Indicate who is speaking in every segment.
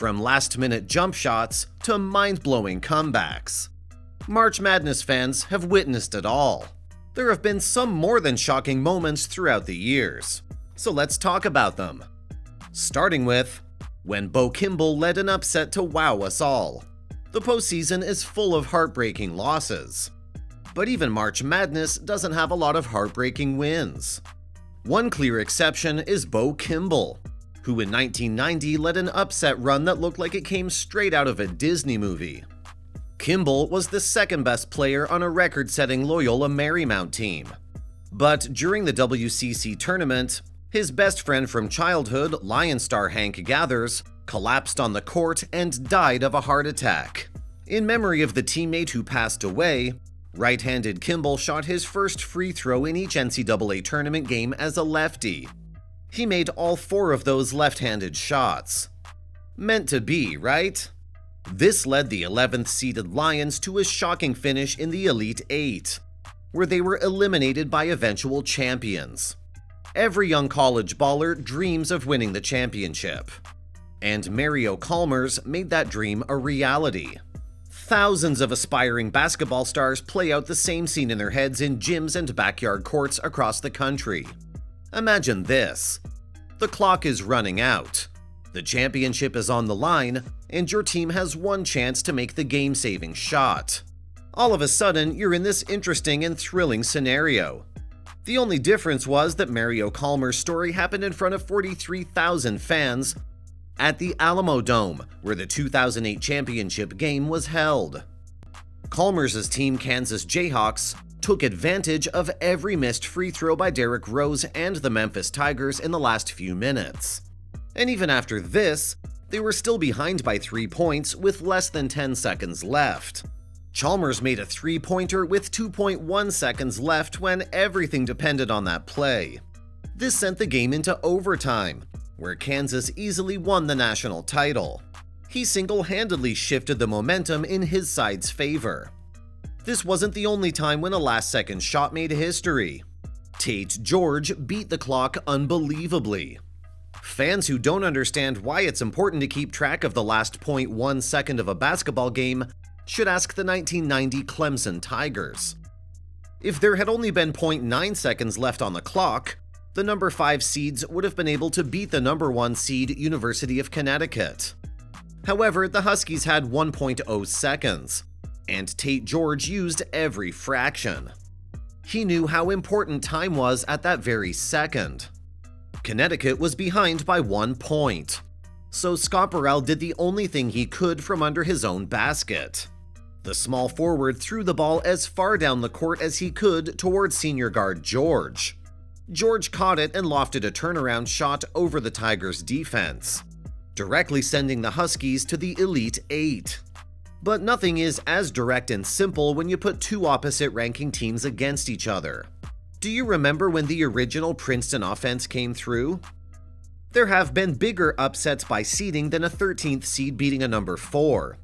Speaker 1: From last-minute jump shots to mind-blowing comebacks. March Madness fans have witnessed it all. There have been some more than shocking moments throughout the years. So let's talk about them. Starting with when Bo Kimble led an upset to wow us all. The postseason is full of heartbreaking losses. But even March Madness doesn't have a lot of heartbreaking wins. One clear exception is Bo Kimble, who in 1990 led an upset run that looked like it came straight out of a Disney movie. Kimble was the second best player on a record-setting Loyola Marymount team. But during the WCC tournament, his best friend from childhood, Lion star Hank Gathers, collapsed on the court and died of a heart attack. In memory of the teammate who passed away, right-handed Kimble shot his first free throw in each NCAA tournament game as a lefty. He made all 4 of those left-handed shots. Meant to be, right? This led the 11th seeded Lions to a shocking finish in the Elite Eight, where they were eliminated by eventual champions. Every young college baller dreams of winning the championship. And Mario Chalmers made that dream a reality. Thousands of aspiring basketball stars play out the same scene in their heads in gyms and backyard courts across the country. Imagine this. The clock is running out. The championship is on the line, and your team has one chance to make the game-saving shot. All of a sudden, you're in this interesting and thrilling scenario. The only difference was that Mario Chalmers' story happened in front of 43,000 fans at the Alamo Dome, where the 2008 championship game was held. Chalmers' team, Kansas Jayhawks, took advantage of every missed free throw by Derrick Rose and the Memphis Tigers in the last few minutes. And even after this, they were still behind by 3 points with less than 10 seconds left. Chalmers made a three-pointer with 2.1 seconds left when everything depended on that play. This sent the game into overtime, where Kansas easily won the national title. He single-handedly shifted the momentum in his side's favor. This wasn't the only time when a last-second shot made history. Tate George beat the clock unbelievably. Fans who don't understand why it's important to keep track of the last 0.1 second of a basketball game should ask the 1990 Clemson Tigers. If there had only been 0.9 seconds left on the clock, the number 5 seeds would have been able to beat the number 1 seed University of Connecticut. However, the Huskies had 1.0 seconds, and Tate George used every fraction. He knew how important time was at that very second. Connecticut was behind by 1 point, so Scott Burrell did the only thing he could from under his own basket. The small forward threw the ball as far down the court as he could towards senior guard George. George caught it and lofted a turnaround shot over the Tigers' defense, directly sending the Huskies to the Elite Eight. But nothing is as direct and simple when you put 2 opposite-ranking teams against each other. Do you remember when the original Princeton offense came through? There have been bigger upsets by seeding than a 13th seed beating a number 4,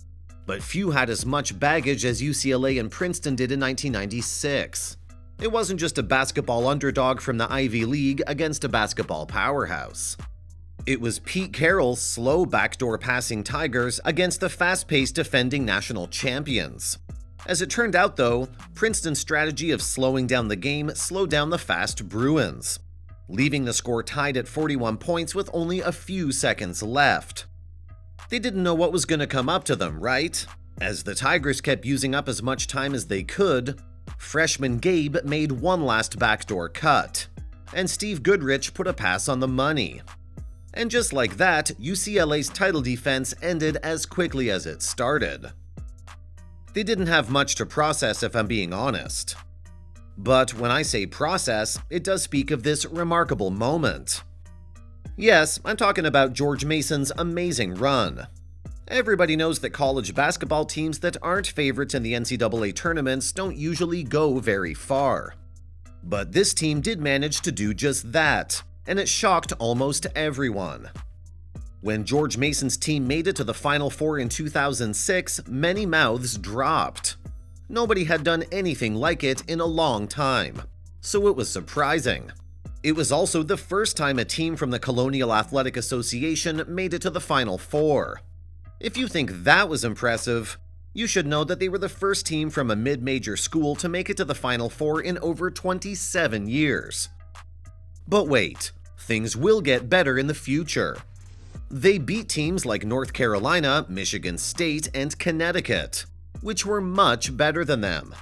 Speaker 1: but few had as much baggage as UCLA and Princeton did in 1996. It wasn't just a basketball underdog from the Ivy League against a basketball powerhouse. It was Pete Carroll's slow backdoor passing Tigers against the fast-paced defending national champions. As it turned out though, Princeton's strategy of slowing down the game slowed down the fast Bruins, leaving the score tied at 41 points with only a few seconds left. They didn't know what was going to come up to them, right? As the Tigers kept using up as much time as they could, freshman Gabe made one last backdoor cut, and Steve Goodrich put a pass on the money. And just like that, UCLA's title defense ended as quickly as it started. They didn't have much to process, if I'm being honest. But when I say process, it does speak of this remarkable moment. Yes, I'm talking about George Mason's amazing run. Everybody knows that college basketball teams that aren't favorites in the NCAA tournaments don't usually go very far. But this team did manage to do just that, and it shocked almost everyone. When George Mason's team made it to the Final Four in 2006, many mouths dropped. Nobody had done anything like it in a long time, so it was surprising. It was also the first time a team from the Colonial Athletic Association made it to the Final Four. If you think that was impressive, you should know that they were the first team from a mid-major school to make it to the Final Four in over 27 years. But wait, things will get better in the future. They beat teams like North Carolina, Michigan State, and Connecticut, which were much better than them.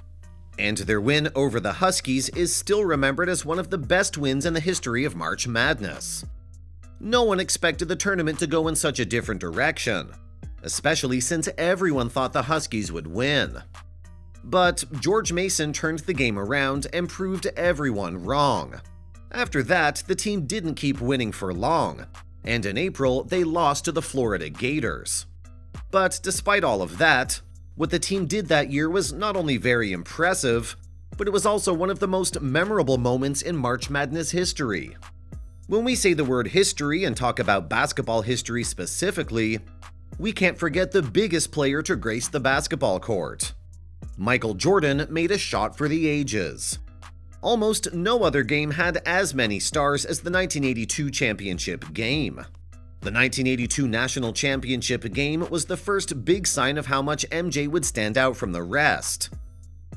Speaker 1: And their win over the Huskies is still remembered as one of the best wins in the history of March Madness. No one expected the tournament to go in such a different direction, especially since everyone thought the Huskies would win. But George Mason turned the game around and proved everyone wrong. After that, the team didn't keep winning for long, and in April, they lost to the Florida Gators. But despite all of that, what the team did that year was not only very impressive, but it was also one of the most memorable moments in March Madness history. When we say the word history and talk about basketball history specifically, we can't forget the biggest player to grace the basketball court. Michael Jordan made a shot for the ages. Almost no other game had as many stars as the 1982 championship game. The 1982 National Championship game was the first big sign of how much MJ would stand out from the rest.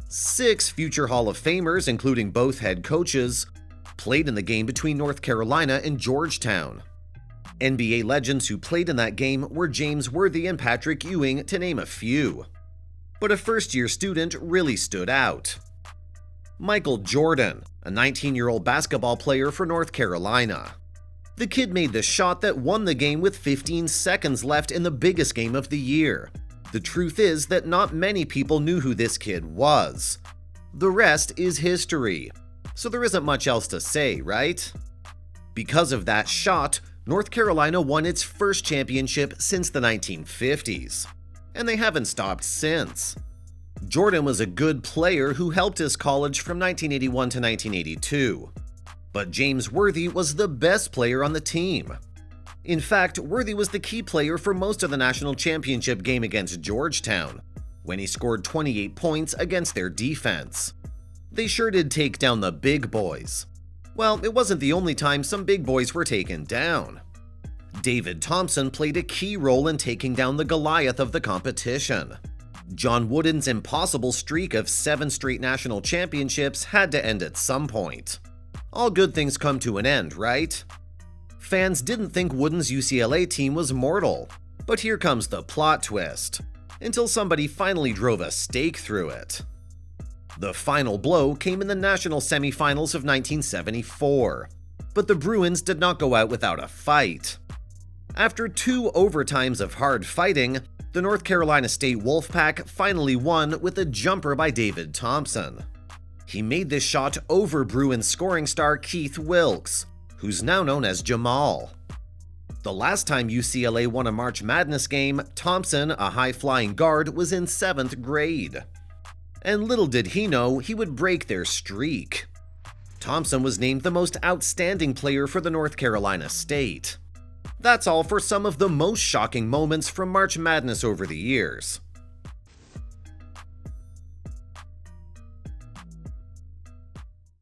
Speaker 1: 6 future Hall of Famers, including both head coaches, played in the game between North Carolina and Georgetown. NBA legends who played in that game were James Worthy and Patrick Ewing, to name a few. But a first-year student really stood out. Michael Jordan, a 19-year-old basketball player for North Carolina. The kid made the shot that won the game with 15 seconds left in the biggest game of the year. The truth is that not many people knew who this kid was. The rest is history, so there isn't much else to say, right? Because of that shot, North Carolina won its first championship since the 1950s, and they haven't stopped since. Jordan was a good player who helped his college from 1981 to 1982. But James Worthy was the best player on the team. In fact, Worthy was the key player for most of the national championship game against Georgetown, when he scored 28 points against their defense. They sure did take down the big boys. Well, it wasn't the only time some big boys were taken down. David Thompson played a key role in taking down the Goliath of the competition. John Wooden's impossible streak of 7 straight national championships had to end at some point. All good things come to an end, right? Fans didn't think Wooden's UCLA team was mortal, but here comes the plot twist, until somebody finally drove a stake through it. The final blow came in the national semifinals of 1974, but the Bruins did not go out without a fight. After 2 overtimes of hard fighting, the North Carolina State Wolfpack finally won with a jumper by David Thompson. He made this shot over Bruins scoring star Keith Wilkes, who's now known as Jamal. The last time UCLA won a March Madness game, Thompson, a high-flying guard, was in 7th grade. And little did he know he would break their streak. Thompson was named the most outstanding player for the North Carolina State. That's all for some of the most shocking moments from March Madness over the years.